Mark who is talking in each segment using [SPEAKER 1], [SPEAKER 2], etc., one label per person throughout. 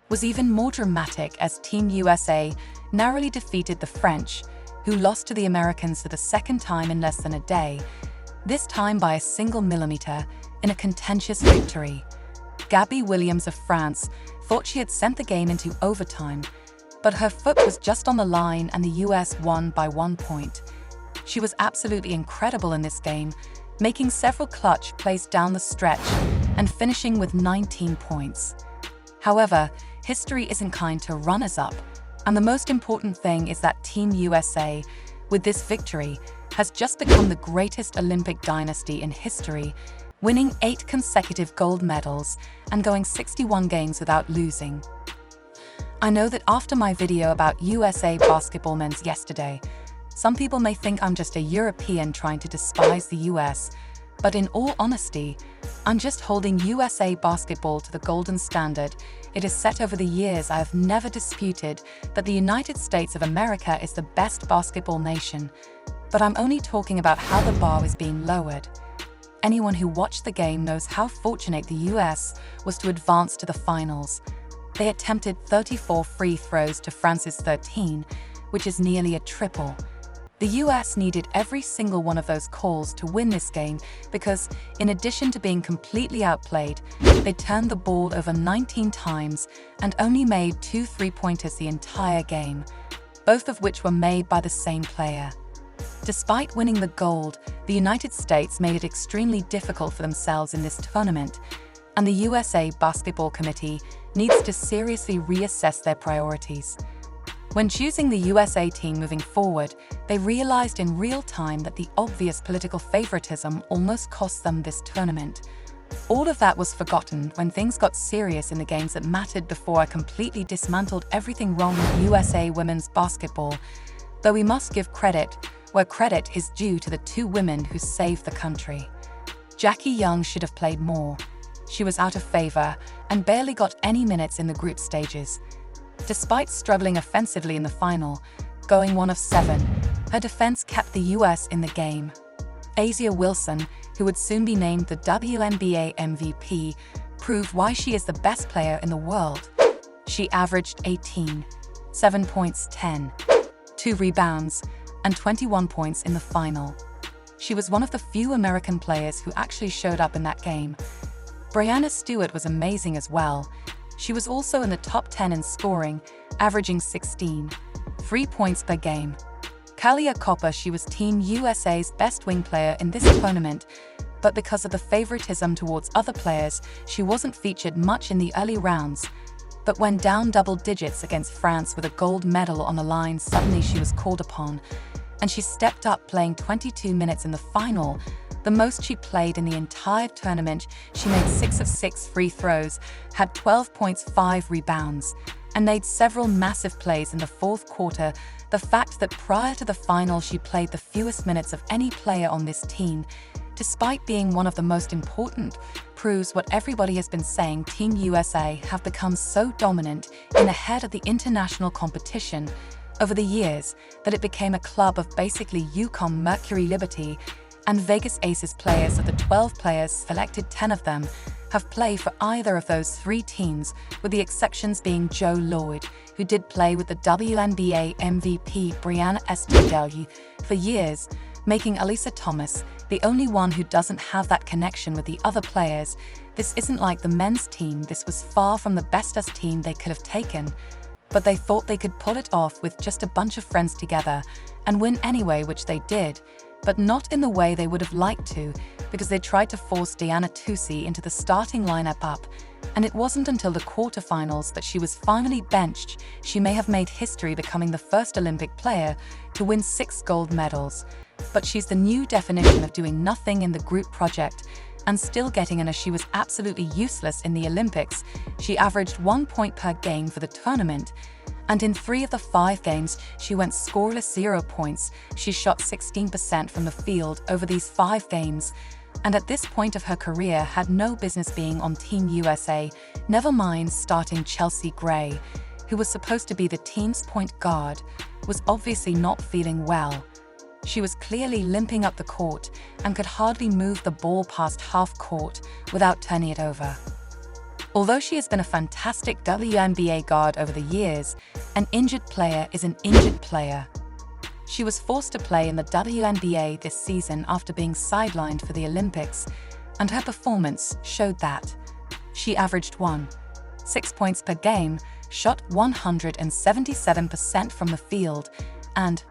[SPEAKER 1] was even more dramatic as Team USA narrowly defeated the French, who lost to the Americans for the second time in less than a day, this time by a single millimeter in a contentious victory. Gabby Williams of France thought she had sent the game into overtime, but her foot was just on the line and the US won by 1 point. She was absolutely incredible in this game, making several clutch plays down the stretch and finishing with 19 points. However, history isn't kind to runners-up, and the most important thing is that Team USA, with this victory, has just become the greatest Olympic dynasty in history, winning 8 consecutive gold medals and going 61 games without losing. I know that after my video about USA basketball men's yesterday, some people may think I'm just a European trying to despise the US, but in all honesty, I'm just holding USA basketball to the golden standard it has set over the years. I have never disputed that the United States of America is the best basketball nation, but I'm only talking about how the bar is being lowered. Anyone who watched the game knows how fortunate the US was to advance to the finals. They attempted 34 free throws to France's 13, which is nearly a triple. The US needed every single one of those calls to win this game because, in addition to being completely outplayed, they turned the ball over 19 times and only made 2 3-pointers the entire game, both of which were made by the same player. Despite winning the gold, the United States made it extremely difficult for themselves in this tournament, and the USA Basketball Committee needs to seriously reassess their priorities. When choosing the USA team moving forward, they realized in real time that the obvious political favoritism almost cost them this tournament. All of that was forgotten when things got serious in the games that mattered before I completely dismantled everything wrong with USA women's basketball, though we must give credit where credit is due to the 2 women who saved the country. Jackie Young should have played more. She was out of favor and barely got any minutes in the group stages. Despite struggling offensively in the final, going 1 of 7, her defense kept the US in the game. A'ja Wilson, who would soon be named the WNBA MVP, proved why she is the best player in the world. She averaged 18, 7 points, 10, 2 rebounds, and 21 points in the final. She was one of the few American players who actually showed up in that game. Breanna Stewart was amazing as well. She was also in the top 10 in scoring, averaging 16, 3 points per game. Kahleah Copper, she was Team USA's best wing player in this tournament, but because of the favoritism towards other players, she wasn't featured much in the early rounds. But when down double digits against France with a gold medal on the line, suddenly she was called upon, and she stepped up, playing 22 minutes in the final, the most she played in the entire tournament. She made 6 of 6 free throws, had 12 points, 5 rebounds, and made several massive plays in the fourth quarter. The fact that prior to the final she played the fewest minutes of any player on this team, despite being one of the most important, proves what everybody has been saying. Team USA have become so dominant in the head of the international competition over the years that it became a club of basically UConn, Mercury Liberty, and Vegas Aces players. Of the 12 players selected, 10 of them have played for either of those 3 teams, with the exceptions being Jo Lloyd, who did play with the WNBA MVP Breanna Stewart for years, making Alyssa Thomas the only one who doesn't have that connection with the other players. This isn't like the men's team. This was far from the bestest team they could have taken, but they thought they could pull it off with just a bunch of friends together and win anyway, which they did, but not in the way they would have liked to, because they tried to force Diana Taurasi into the starting lineup up, and it wasn't until the quarterfinals that she was finally benched. She may have made history, becoming the first Olympic player to win 6 gold medals, but she's the new definition of doing nothing in the group project and still getting in, as she was absolutely useless in the Olympics. She averaged 1 point per game for the tournament, and in 3 of the 5 games she went scoreless, 0 points. She shot 16% from the field over these 5 games, and at this point of her career had no business being on Team USA, never mind starting. Chelsea Gray, who was supposed to be the team's point guard, was obviously not feeling well. She was clearly limping up the court and could hardly move the ball past half court without turning it over. Although she has been a fantastic WNBA guard over the years, an injured player is an injured player. She was forced to play in the WNBA this season after being sidelined for the Olympics, and her performance showed that. She averaged 1.6 points per game, shot 177% from the field, and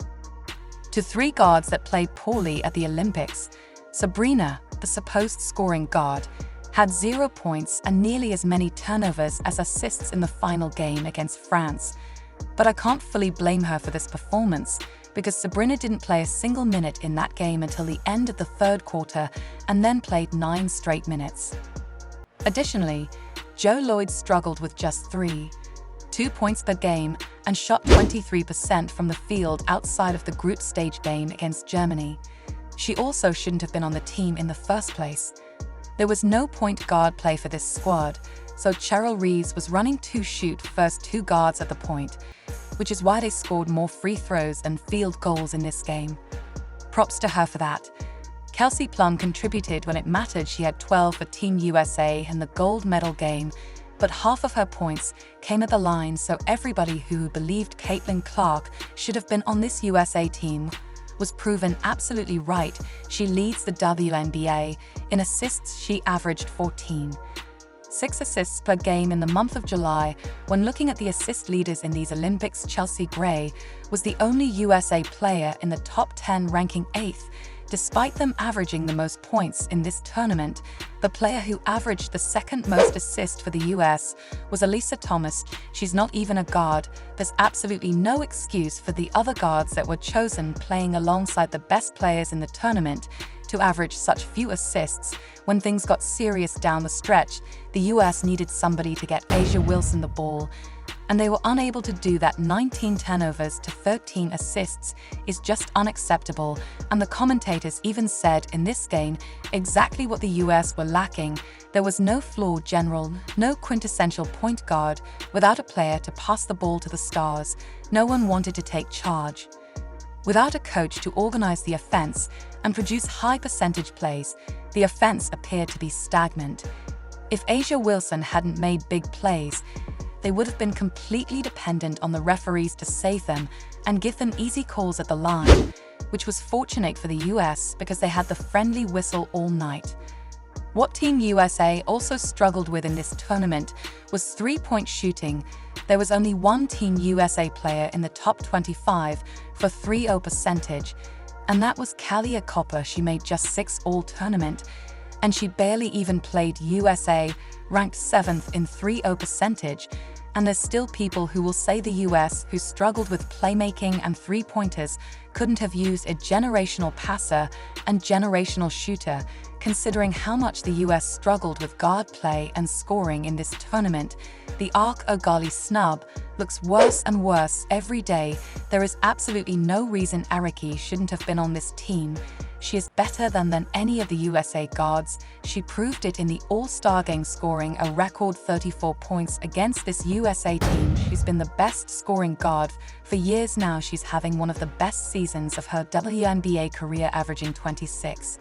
[SPEAKER 1] to three guards that played poorly at the Olympics, Sabrina, the supposed scoring guard, had 0 points and nearly as many turnovers as assists in the final game against France. But I can't fully blame her for this performance, because Sabrina didn't play a single minute in that game until the end of the third quarter and then played 9 straight minutes. Additionally, Jo Lloyd struggled with just 3.2 points per game and shot 23% from the field outside of the group stage game against Germany. She also shouldn't have been on the team in the first place. There was no point guard play for this squad, so Cheryl Reeves was running 2 first 2 guards at the point, which is why they scored more free throws and field goals in this game. Props to her for that. Kelsey Plum contributed when it mattered. She had 12 for Team USA in the gold medal game, but half of her points came at the line, so everybody who believed Caitlin Clark should have been on this USA team was proven absolutely right. She leads the WNBA. In assists, she averaged 14.6 assists per game in the month of July. When looking at the assist leaders in these Olympics, Chelsea Gray was the only USA player in the top 10, ranking 8th. Despite them averaging the most points in this tournament, the player who averaged the second most assists for the US was Alyssa Thomas. She's not even a guard. There's absolutely no excuse for the other guards that were chosen playing alongside the best players in the tournament to average such few assists. When things got serious down the stretch, the US needed somebody to get A'ja Wilson the ball, and they were unable to do that. 19 turnovers to 13 assists is just unacceptable, and the commentators even said in this game exactly what the US were lacking. There was no floor general, no quintessential point guard. Without a player to pass the ball to the stars, no one wanted to take charge. Without a coach to organize the offense and produce high percentage plays, the offense appeared to be stagnant. If A'ja Wilson hadn't made big plays, they would have been completely dependent on the referees to save them and give them easy calls at the line, which was fortunate for the US because they had the friendly whistle all night. What Team USA also struggled with in this tournament was 3-point shooting. There was only one Team USA player in the top 25 for 3-0 percentage, and that was Kalia Copper. She made just 6 all-tournament, and she barely even played. USA ranked 7th in 3-0 percentage, and there's still people who will say the US, who struggled with playmaking and 3-pointers, couldn't have used a generational passer and generational shooter, considering how much the US struggled with guard play and scoring in this tournament. The Ark Ogali snub looks worse and worse every day. There is absolutely no reason Araki shouldn't have been on this team. She is better than any of the USA guards. She proved it in the All-Star game, scoring a record 34 points against this USA team. She's been the best scoring guard for years now. She's having one of the best seasons of her WNBA career, averaging 26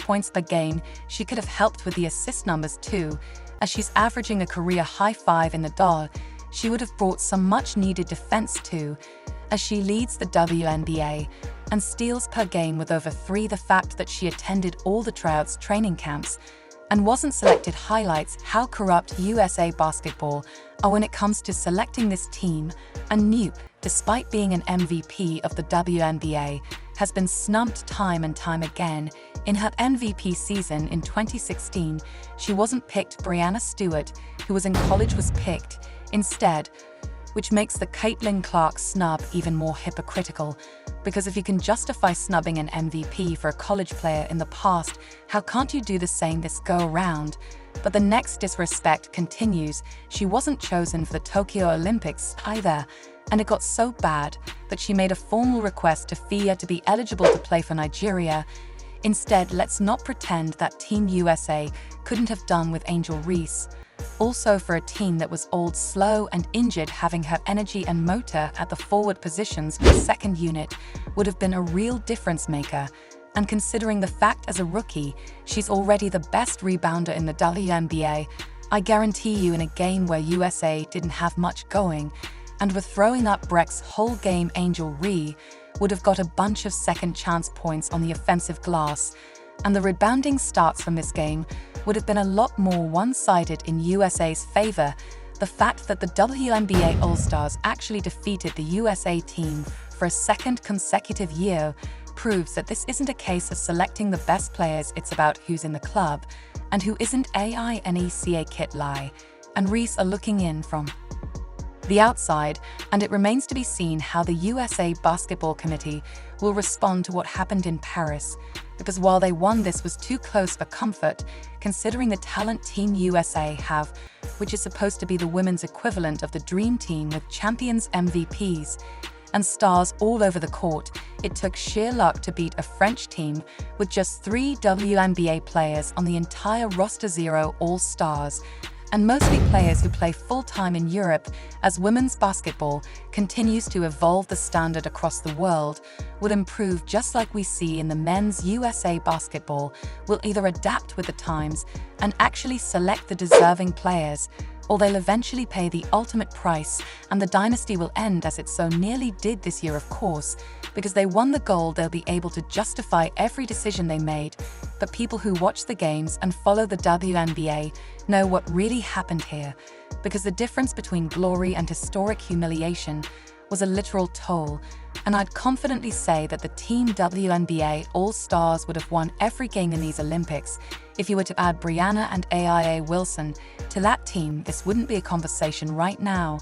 [SPEAKER 1] points per game. She could have helped with the assist numbers too, as she's averaging a career high 5 in the DAW. She would have brought some much-needed defense too, as she leads the WNBA and steals per game with over 3. The fact that she attended all the tryouts training camps and wasn't selected highlights how corrupt USA basketball are when it comes to selecting this team. And Noop, despite being an MVP of the WNBA, has been snubbed time and time again. In her MVP season in 2016, she wasn't picked. Brianna Stewart, who was in college, was picked instead, which makes the Caitlin Clark snub even more hypocritical, because if you can justify snubbing an MVP for a college player in the past, how can't you do the same this go around? But the next disrespect continues. She wasn't chosen for the Tokyo Olympics either, and it got so bad that she made a formal request to FIA to be eligible to play for Nigeria. Instead, let's not pretend that Team USA couldn't have done with Angel Reese. Also, for a team that was old, slow and injured, having her energy and motor at the forward positions for the second unit would have been a real difference maker. And considering the fact as a rookie, she's already the best rebounder in the WNBA, I guarantee you in a game where USA didn't have much going and were throwing up Breck's whole game, Angel Ree would have got a bunch of second chance points on the offensive glass, and the rebounding starts from this game would have been a lot more one-sided in USA's favor. The fact that the WNBA All-Stars actually defeated the USA team for a second consecutive year proves that this isn't a case of selecting the best players, it's about who's in the club and who isn't. AINECA Kit Lie and Reese are looking in from the outside, and it remains to be seen how the USA Basketball Committee will respond to what happened in Paris, because while they won, this was too close for comfort, considering the talent Team USA have, which is supposed to be the women's equivalent of the Dream Team with champions, MVPs, and stars all over the court. It took sheer luck to beat a French team with just 3 WNBA players on the entire roster, 0 All-Stars, and mostly players who play full-time in Europe. As women's basketball continues to evolve, the standard across the world would improve, just like we see in the men's. USA Basketball will either adapt with the times and actually select the deserving players, or they'll eventually pay the ultimate price, and the dynasty will end, as it so nearly did this year, of course. Because they won the gold, they'll be able to justify every decision they made. But people who watch the games and follow the WNBA know what really happened here, because the difference between glory and historic humiliation was a literal toll. And I'd confidently say that the Team WNBA All-Stars would have won every game in these Olympics. If you were to add Brianna and AIA Wilson to that team, this wouldn't be a conversation right now.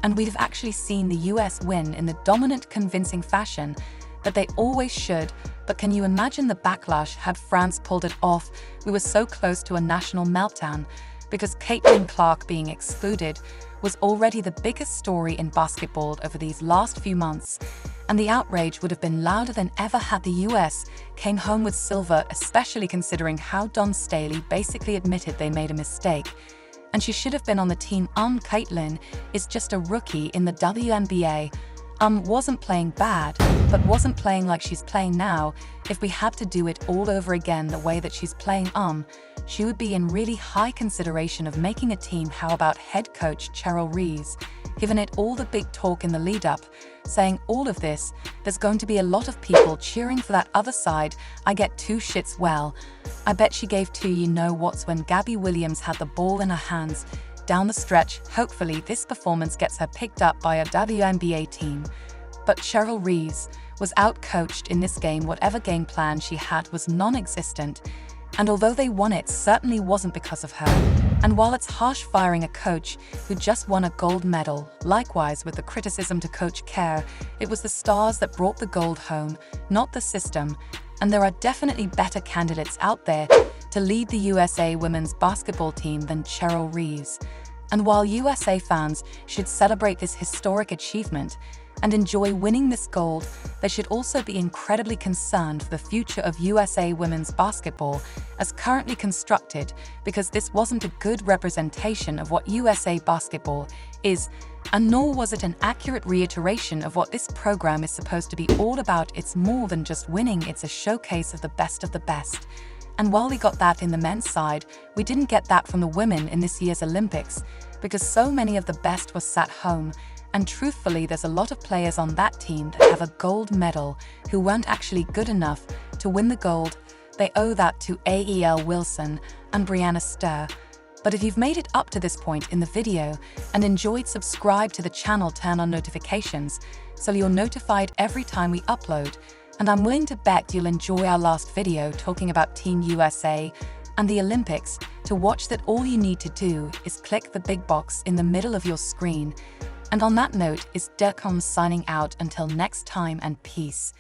[SPEAKER 1] And we'd have actually seen the US win in the dominant, convincing fashion that they always should. But can you imagine the backlash had France pulled it off? We were so close to a national meltdown, because Caitlin Clark being excluded was already the biggest story in basketball over these last few months, and the outrage would have been louder than ever had the US came home with silver, especially considering how Dawn Staley basically admitted they made a mistake, and she should have been on the team. Caitlin is just a rookie in the WNBA. Wasn't playing bad, but wasn't playing like she's playing now. If we had to do it all over again the way that she's playing, she would be in really high consideration of making a team. How about head coach Cheryl Reese? Given it all the big talk in the lead-up, saying all of this, there's going to be a lot of people cheering for that other side. I get 2 shits. Well, I bet she gave 2 you-know-whats when Gabby Williams had the ball in her hands down the stretch. Hopefully this performance gets her picked up by a WNBA team. But Cheryl Reese was out-coached in this game. Whatever game plan she had was non-existent, and although they won, it certainly wasn't because of her. And while it's harsh firing a coach who just won a gold medal, likewise with the criticism to Coach Kerr, it was the stars that brought the gold home, not the system. And there are definitely better candidates out there to lead the USA women's basketball team than Cheryl Reese. And while USA fans should celebrate this historic achievement and enjoy winning this gold, they should also be incredibly concerned for the future of USA women's basketball as currently constructed, because this wasn't a good representation of what USA basketball is, and nor was it an accurate reiteration of what this program is supposed to be all about. It's more than just winning, it's a showcase of the best of the best. And while we got that in the men's side, we didn't get that from the women in this year's Olympics, because so many of the best were sat home. And truthfully, there's a lot of players on that team that have a gold medal who weren't actually good enough to win the gold. They owe that to AEL Wilson and Brianna Sturr. But if you've made it up to this point in the video and enjoyed, subscribe to the channel, turn on notifications so you're notified every time we upload. And I'm willing to bet you'll enjoy our last video talking about Team USA and the Olympics. To watch that, all you need to do is click the big box in the middle of your screen. And on that note, is Decom signing out until next time, and peace.